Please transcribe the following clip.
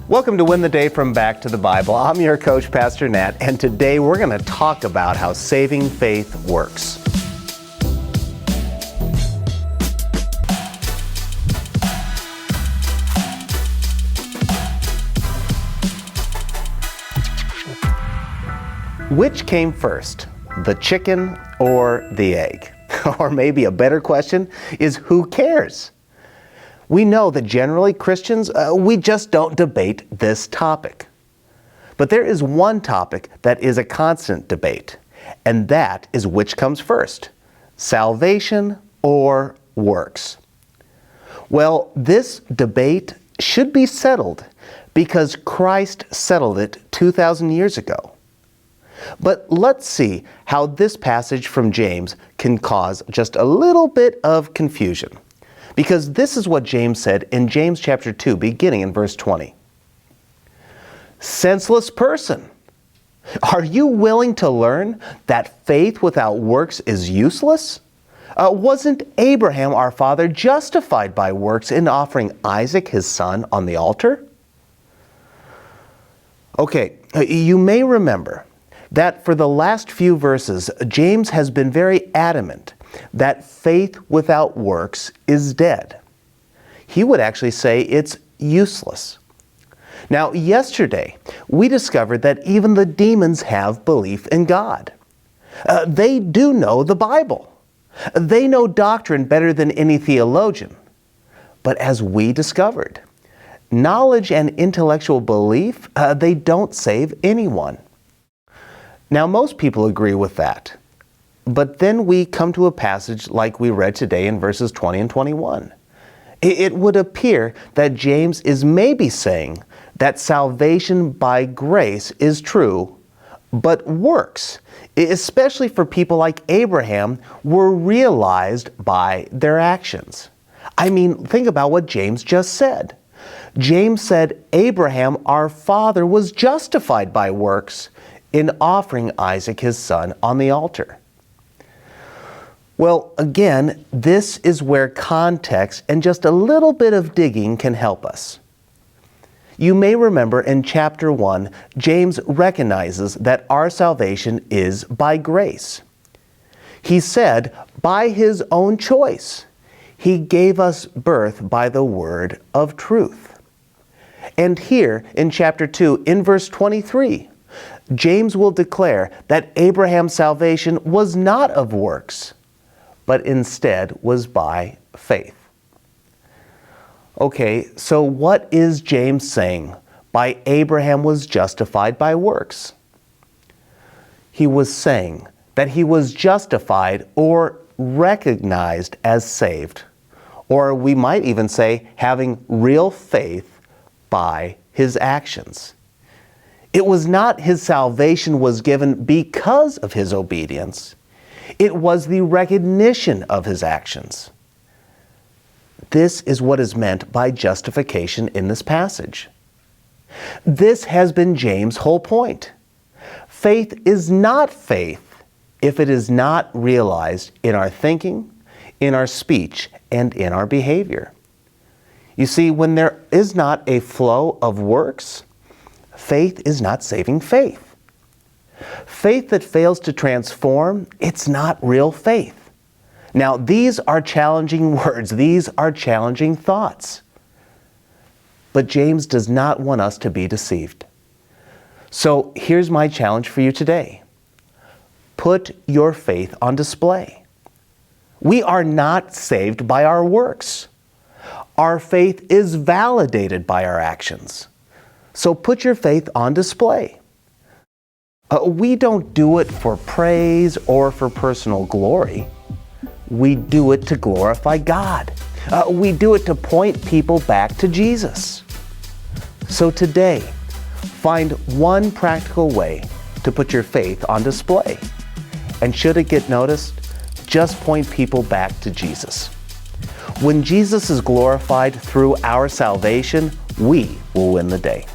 Welcome to Win the Day from Back to the Bible. I'm your coach, Pastor Nat, and today we're going to talk about how saving faith works. Which came first, the chicken or the egg? Or maybe a better question is, who cares? We know that generally Christians, we just don't debate this topic. But there is one topic that is a constant debate, and that is which comes first, salvation or works. Well, this debate should be settled because Christ settled it 2,000 years ago. But let's see how this passage from James can cause just a little bit of confusion. Because this is what James said in James chapter 2, beginning in verse 20. Senseless person, are you willing to learn that faith without works is useless? Wasn't Abraham our father justified by works in offering Isaac his son on the altar? Okay, you may remember that for the last few verses, James has been very adamant that faith without works is dead. He would actually say it's useless. Now, yesterday, we discovered that even the demons have belief in God. They do know the Bible. They know doctrine better than any theologian. But as we discovered, knowledge and intellectual belief, they don't save anyone. Now, most people agree with that. But then we come to a passage like we read today in verses 20 and 21. It would appear that James is maybe saying that salvation by grace is true, but works, especially for people like Abraham, were realized by their actions. I mean, think about what James just said. James said Abraham, our father, was justified by works in offering Isaac his son on the altar. Well, again, this is where context and just a little bit of digging can help us. You may remember in chapter 1, James recognizes that our salvation is by grace. He said, by his own choice, he gave us birth by the word of truth. And here in chapter 2, in verse 23, James will declare that Abraham's salvation was not of works, but instead was by faith. Okay, so what is James saying by Abraham was justified by works? He was saying that he was justified or recognized as saved, or we might even say having real faith by his actions. It was not his salvation was given because of his obedience. It was the recognition of his actions. This is what is meant by justification in this passage. This has been James' whole point. Faith is not faith if it is not realized in our thinking, in our speech, and in our behavior. You see, when there is not a flow of works, faith is not saving faith. Faith that fails to transform, it's not real faith. Now, these are challenging words. These are challenging thoughts. But James does not want us to be deceived. So here's my challenge for you today. Put your faith on display. We are not saved by our works. Our faith is validated by our actions. So put your faith on display. We don't do it for praise or for personal glory. We do it to glorify God. We do it to point people back to Jesus. So today, find one practical way to put your faith on display. And should it get noticed, just point people back to Jesus. When Jesus is glorified through our salvation, we will win the day.